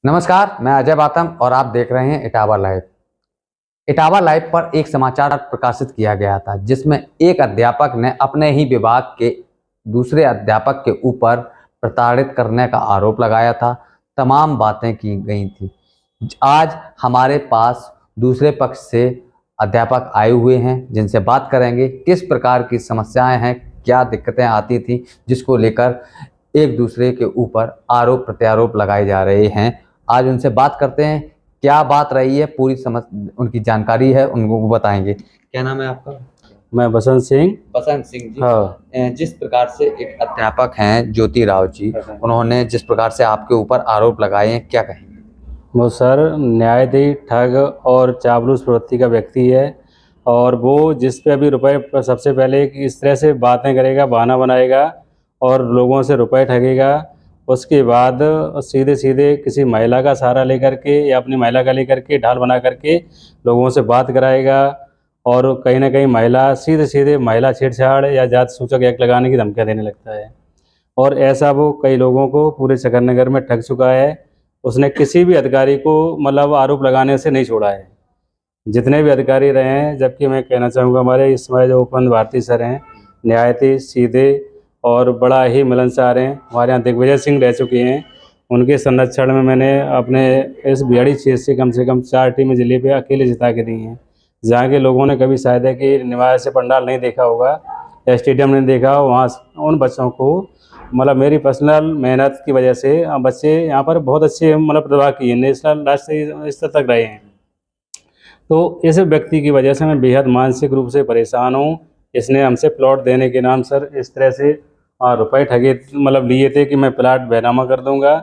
नमस्कार, मैं अजय बातम और आप देख रहे हैं इटावा लाइव। इटावा लाइव पर एक समाचार प्रकाशित किया गया था जिसमें एक अध्यापक ने अपने ही विभाग के दूसरे अध्यापक के ऊपर प्रताड़ित करने का आरोप लगाया था। तमाम बातें की गई थी। आज हमारे पास दूसरे पक्ष से अध्यापक आए हुए हैं जिनसे बात करेंगे किस प्रकार की समस्याएं हैं, क्या दिक्कतें आती थी जिसको लेकर एक दूसरे के ऊपर आरोप प्रत्यारोप लगाए जा रहे हैं। आज उनसे बात करते हैं, क्या बात रही है, पूरी समझ उनकी जानकारी है, उनको वो बताएंगे। क्या नाम है आपका? मैं बसंत सिंह। बसंत सिंह जी। हाँ। जिस प्रकार से एक अध्यापक हैं ज्योति राव जी, उन्होंने जिस प्रकार से आपके ऊपर आरोप लगाए हैं, क्या कहेंगे? वो सर न्यायाधीश ठग और चापलूस प्रवृत्ति का व्यक्ति है और वो जिस पे अभी रुपए सबसे पहले इस तरह से बातें करेगा, बहाना बनाएगा और लोगों से रुपए ठगेगा। उसके बाद सीधे सीधे किसी महिला का सहारा लेकर के या अपनी महिला का लेकर के ढाल बना करके लोगों से बात कराएगा और कहीं ना कहीं महिला सीधे सीधे महिला छेड़छाड़ या जाति सूचक एक्ट लगाने की धमकियाँ देने लगता है। और ऐसा वो कई लोगों को पूरे चक्कर नगर में ठग चुका है। उसने किसी भी अधिकारी को मतलब आरोप लगाने से नहीं छोड़ा है, जितने भी अधिकारी रहे हैं। जबकि मैं कहना चाहूँगा हमारे इस समय जो उपन भारती सर हैं, न्यायाधीश सीधे और बड़ा ही मिलनसार हैं। हमारे यहाँ दिग्विजय सिंह रह चुके हैं, उनके संरक्षण में मैंने अपने इस बिहाड़ी क्षेत्र से कम 4 टीमें जिले पे अकेले जिता के दी हैं। जहाँ के लोगों ने कभी शायद है कि निवास से पंडाल नहीं देखा होगा या स्टेडियम नहीं देखा, वहाँ उन बच्चों को मतलब मेरी पर्सनल मेहनत की वजह से बच्चे यहाँ पर बहुत अच्छे मतलब प्रतिभा किए, नेशनल राष्ट्रीय स्तर तक रहे हैं। तो इस व्यक्ति की वजह से मैं बेहद मानसिक रूप से परेशान हूँ। इसने हमसे प्लॉट देने के नाम सर इस तरह से रुपए ठगे मतलब लिए थे कि मैं प्लाट बैनामा कर दूंगा।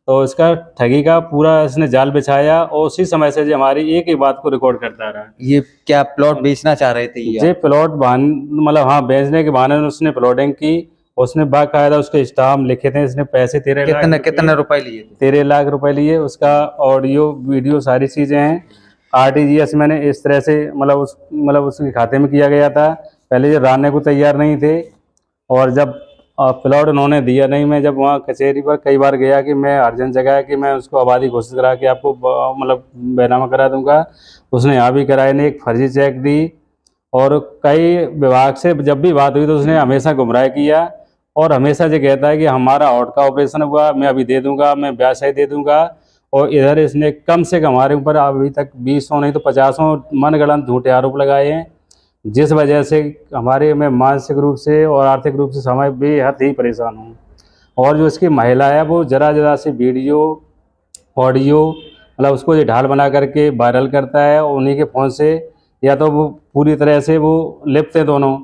तो इसका ठगी का पूरा इसने जाल बिछाया और उसी समय से जो हमारी एक ही बात को रिकॉर्ड करता रहा। ये क्या प्लॉट बेचना चाह रहे थे ये प्लॉट मतलब हाँ, बेचने के बहाने उसने प्लॉटिंग की। उसने बाकायदा उसके स्टाम्प लिखे थे। इसने पैसे 13 कितने रुपए लिए थे? 13 लाख रुपए लिए। उसका ऑडियो वीडियो सारी चीज़ें हैं। आरटीजीएस मैंने इस तरह से मतलब उसके खाते में किया गया था। पहले ये रानने को तैयार नहीं थे और जब प्लॉट उन्होंने दिया नहीं, मैं जब वहाँ कचहरी पर कई बार गया कि मैं अर्जेंट जगह है कि मैं उसको आबादी घोषित करा के आपको मतलब बैनामा करा दूंगा, उसने यहाँ भी कराया नहीं, एक फर्जी चेक दी। और कई विभाग से जब भी बात हुई तो उसने हमेशा गुमराह किया और हमेशा ये कहता है कि हमारा ऑट का ऑपरेशन हुआ, मैं अभी दे दूंगा, मैं ब्याज सही दे दूंगा। और इधर इसने कम से कम हमारे ऊपर अभी तक 20 नहीं तो 50 मनगढ़ंत झूठे आरोप लगाए हैं, जिस वजह से हमारे मैं मानसिक रूप से और आर्थिक रूप से समय बेहद ही परेशान हूँ। और जो इसकी महिला है वो जरा सी वीडियो ऑडियो मतलब उसको ये ढाल बना करके वायरल करता है और उन्हीं के फ़ोन से, या तो वो पूरी तरह से वो लिप्त हैं दोनों।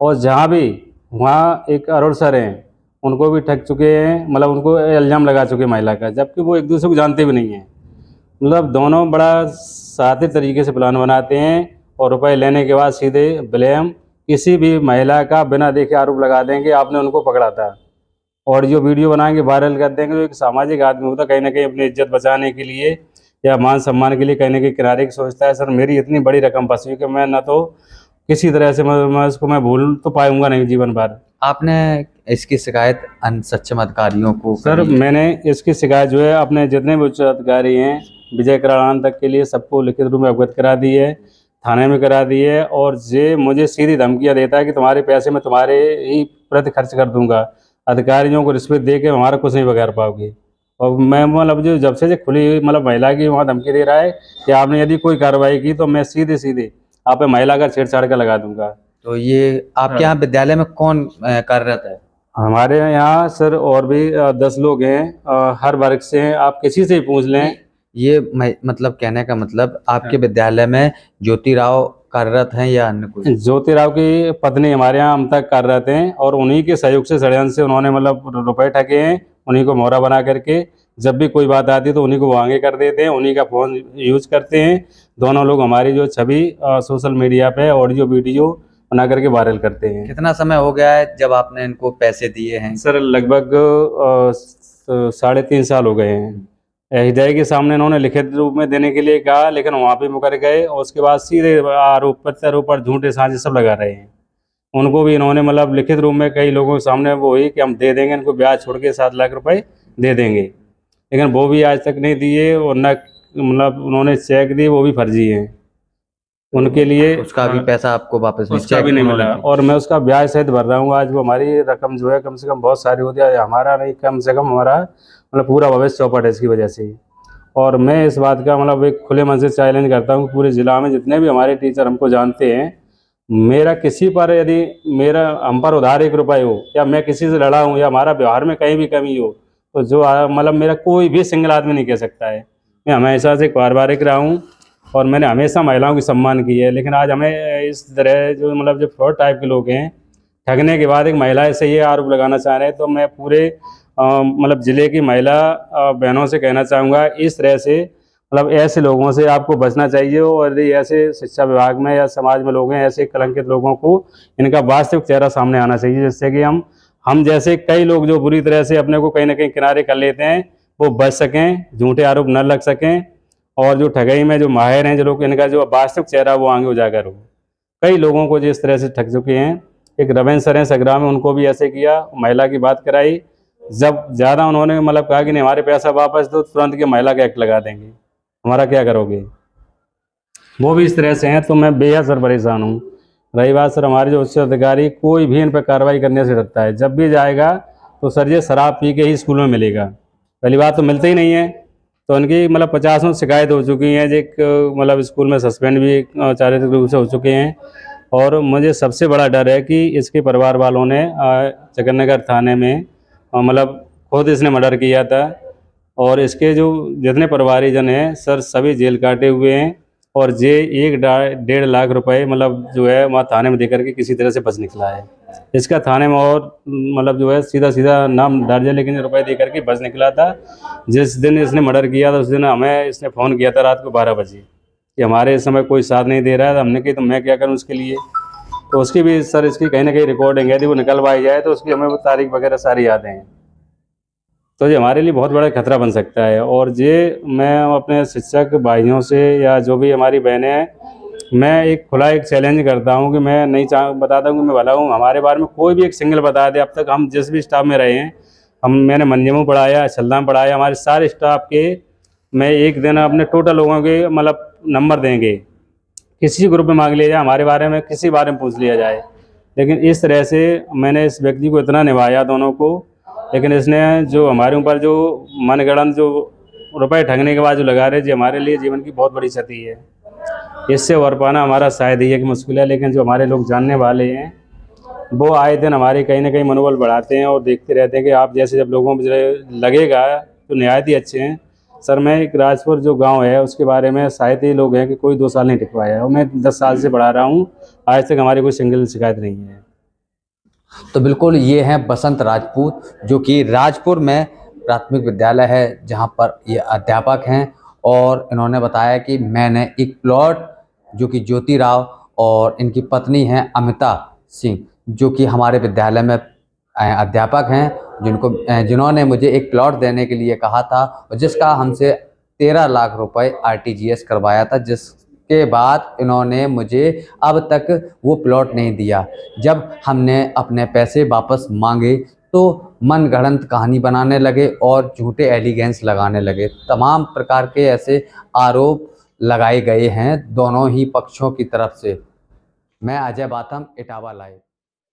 और जहाँ भी वहाँ एक अरुण सर हैं, उनको भी ठग चुके हैं, मतलब उनको इल्ज़ाम लगा चुके हैं महिला का, जबकि वो एक दूसरे को जानते भी नहीं हैं। मतलब दोनों बड़ा साथी तरीके से प्लान बनाते हैं और रुपए लेने के बाद सीधे ब्लेम किसी भी महिला का बिना देखे आरोप लगा देंगे आपने उनको पकड़ा था। और जो वीडियो बनाएंगे वायरल कर देंगे। जो एक सामाजिक आदमी होता है कहीं ना कहीं अपनी इज्जत बचाने के लिए या मान सम्मान के लिए कहीं ना कहीं किनारे की सोचता है। सर मेरी इतनी बड़ी रकम फंसी कि मैं ना तो किसी तरह से मैं उसको मैं भूल तो पाऊंगा नहीं जीवन भर। आपने इसकी शिकायत अन्य सक्षम अधिकारियों को? सर मैंने इसकी शिकायत जो है अपने जितने भी उच्च अधिकारी हैं विजय करान तक के लिए सबको लिखित रूप में अवगत करा दी है, थाने में करा दी है। और ये मुझे सीधी धमकियाँ देता है कि तुम्हारे पैसे मैं तुम्हारे ही प्रति खर्च कर दूंगा, अधिकारियों को रिश्वत दे के हमारा कुछ नहीं बगैर पाओगे। और मैं मतलब जो जब से खुली मतलब महिला की वहाँ धमकी दे रहा है कि आपने यदि कोई कार्रवाई की तो मैं सीधे सीधे आप पे महिला का छेड़छाड़ का लगा दूंगा। तो ये आपके यहाँ विद्यालय में कौन कार्यरत है? हमारे यहाँ सर और भी 10 लोग हैं, हर वर्ग से हैं, आप किसी से ही पूछ लें। ये मतलब कहने का मतलब आपके विद्यालय में ज्योति राव कार्यरत हैं या अन्य कोई? ज्योति राव की पत्नी हमारे यहाँ हम तक कार्यरत हैं और उन्हीं के सहयोग से षड्यंत्र से उन्होंने मतलब रुपए ठगे हैं। उन्हीं को मोहरा बना करके जब भी कोई बात आती है तो उन्हीं को आगे कर देते हैं, उन्हीं का फ़ोन यूज करते हैं। दोनों लोग हमारी जो छवि सोशल मीडिया पे ऑडियो वीडियो बना करके वायरल करते हैं। कितना समय हो गया है जब आपने इनको पैसे दिए हैं? सर लगभग 3.5 साल हो गए हैं। हृदय के सामने इन्होंने लिखित रूप में देने के लिए कहा, लेकिन वहाँ पे मुकर गए और उसके बाद सीधे आरोप प्रत्यारोप पर झूठे साजिश सब लगा रहे हैं। उनको भी इन्होंने मतलब लिखित रूप में कई लोगों के सामने वो हुई कि हम दे देंगे इनको, ब्याज छोड़ के 7 लाख रुपए दे देंगे। लेकिन वो भी आज तक नहीं दिए, और न मतलब उन्होंने चेक दिए वो भी फर्जी हैं उनके लिए। उसका भी पैसा आपको वापस नहीं, उसका चेक भी नहीं उन्होंने मिला, दिए। और मैं उसका ब्याज सहित भर रहा हूँ। आज वो हमारी रकम जो है कम से कम बहुत सारी होती है, हमारा नहीं कम से कम हमारा मतलब पूरा भविष्य चौपट है इसकी वजह से ही। और मैं इस बात का मतलब एक खुले मन से चैलेंज करता हूँ, पूरे ज़िला में जितने भी हमारे टीचर हमको जानते हैं, मेरा किसी पर यदि मेरा हम पर उधार 1 रुपये हो, या मैं किसी से लड़ा हूँ, या हमारा व्यवहार में कहीं भी कमी हो, तो जो मतलब मेरा कोई भी सिंगल आदमी नहीं कह सकता है। मैं हमेशा से पारिवारिक रहा हूँ, और मैंने हमेशा महिलाओं की सम्मान की है। लेकिन आज हमें इस तरह जो मतलब जो फ्रॉड टाइप के लोग हैं, ठगने के बाद एक महिला से ये आरोप लगाना चाह रहे हैं, तो मैं पूरे मतलब ज़िले की महिला बहनों से कहना चाहूँगा, इस तरह से मतलब ऐसे लोगों से आपको बचना चाहिए। और यदि ऐसे शिक्षा विभाग में या समाज में लोग हैं, ऐसे कलंकित लोगों को इनका वास्तविक चेहरा सामने आना चाहिए, जिससे कि हम जैसे कई लोग जो बुरी तरह से अपने को कहीं ना कहीं किनारे कर लेते हैं, वो बच सकें, झूठे आरोप न लग सकें, और जो ठगाई में जो माहिर हैं जो लोग, इनका जो वास्तविक चेहरा वो आगे उजागर हो। कई लोगों को जिस तरह से ठग चुके हैं, एक रविंद्र सर हैं सगरा में, उनको भी ऐसे किया, महिला की बात कराई, जब ज़्यादा उन्होंने मतलब कहा कि नहीं हमारे पैसा वापस दो, तुरंत के महिला का एक्ट लगा देंगे, हमारा क्या करोगे। वो भी इस तरह से हैं, तो मैं बेहद सर परेशान हूँ। रही बात सर हमारे जो उच्च अधिकारी, कोई भी इन पर कार्रवाई करने से डरता है। जब भी जाएगा तो सर ये शराब पी के ही स्कूल में मिलेगा, पहली बात तो मिलते ही नहीं है। तो उनकी मतलब 50 शिकायत हो चुकी हैं, एक मतलब स्कूल में सस्पेंड भी चारित्रिक रूप से हो चुके हैं। और मुझे सबसे बड़ा डर है कि इसके परिवार वालों ने जगन्नगर थाने में मतलब खुद इसने मर्डर किया था, और इसके जो जितने परिवारीजन हैं सर सभी जेल काटे हुए हैं, और ये 1-1.5 लाख रुपए मतलब जो है वहाँ थाने में देकर के किसी तरह से बच निकला है। इसका थाने में और मतलब जो है सीधा सीधा नाम दर्ज है, लेकिन रुपए दे करके बच निकला था। जिस दिन इसने मर्डर किया था उस दिन हमें इसने फ़ोन किया था रात को 12 बजे कि हमारे इस समय कोई साथ नहीं दे रहा है। हमने कही तो मैं क्या करूँ उसके लिए। तो उसकी भी सर इसकी कहीं ना कहीं रिकॉर्डिंग है, यदि वो निकलवाई जाए तो उसकी हमें वो तारीख वगैरह सारी याद हैं। तो ये हमारे लिए बहुत बड़ा खतरा बन सकता है। और ये मैं अपने शिक्षक भाइयों से या जो भी हमारी बहनें हैं, मैं एक खुला एक चैलेंज करता हूँ कि मैं नहीं बताता हूँ कि मैं भला हूँ, हमारे बारे में कोई भी एक सिंगल बता दे। अब तक हम जिस भी स्टाफ में रहे हैं, मैंने मंजमू पढ़ाया, छलदाम पढ़ाया, हमारे सारे स्टाफ के मैं एक दिन अपने टोटल लोगों के मतलब नंबर देंगे, किसी ग्रुप में मांग लिया जाए, हमारे बारे में किसी बारे में पूछ लिया जाए। लेकिन इस तरह से मैंने इस व्यक्ति को इतना निभाया दोनों को, लेकिन इसने जो हमारे ऊपर जो मनगढ़ंत जो रुपए ठगने के बाद जो लगा रहे, जी हमारे लिए जीवन की बहुत बड़ी क्षति है। इससे उभर पाना हमारा शायद ही एक मुश्किल है। लेकिन जो हमारे लोग जानने वाले हैं वो आए दिन हमारे कहीं ना कहीं मनोबल बढ़ाते हैं, और देखते रहते हैं कि आप जैसे जब लोगों को लगेगा तो निहायत ही अच्छे हैं। सर मैं एक राजपुर जो गांव है उसके बारे में शायद ही लोग हैं कि कोई 2 साल नहीं टिकवाया है, और मैं 10 साल से पढ़ा रहा हूँ, आज तक हमारी कोई सिंगल शिकायत नहीं है। तो बिल्कुल ये हैं बसंत राजपूत, जो कि राजपुर में प्राथमिक विद्यालय है जहां पर ये अध्यापक हैं। और इन्होंने बताया कि मैंने एक प्लॉट, जो कि ज्योति राव और इनकी पत्नी हैं अमिता सिंह, जो कि हमारे विद्यालय में अध्यापक हैं, जिन्होंने मुझे एक प्लॉट देने के लिए कहा था, और जिसका हमसे 13 लाख रुपए RTGS करवाया था, जिसके बाद इन्होंने मुझे अब तक वो प्लॉट नहीं दिया। जब हमने अपने पैसे वापस मांगे तो मनगढ़ंत कहानी बनाने लगे और झूठे एलिगेंस लगाने लगे। तमाम प्रकार के ऐसे आरोप लगाए गए हैं दोनों ही पक्षों की तरफ से। मैं अजय बाथम, इटावा लाइव।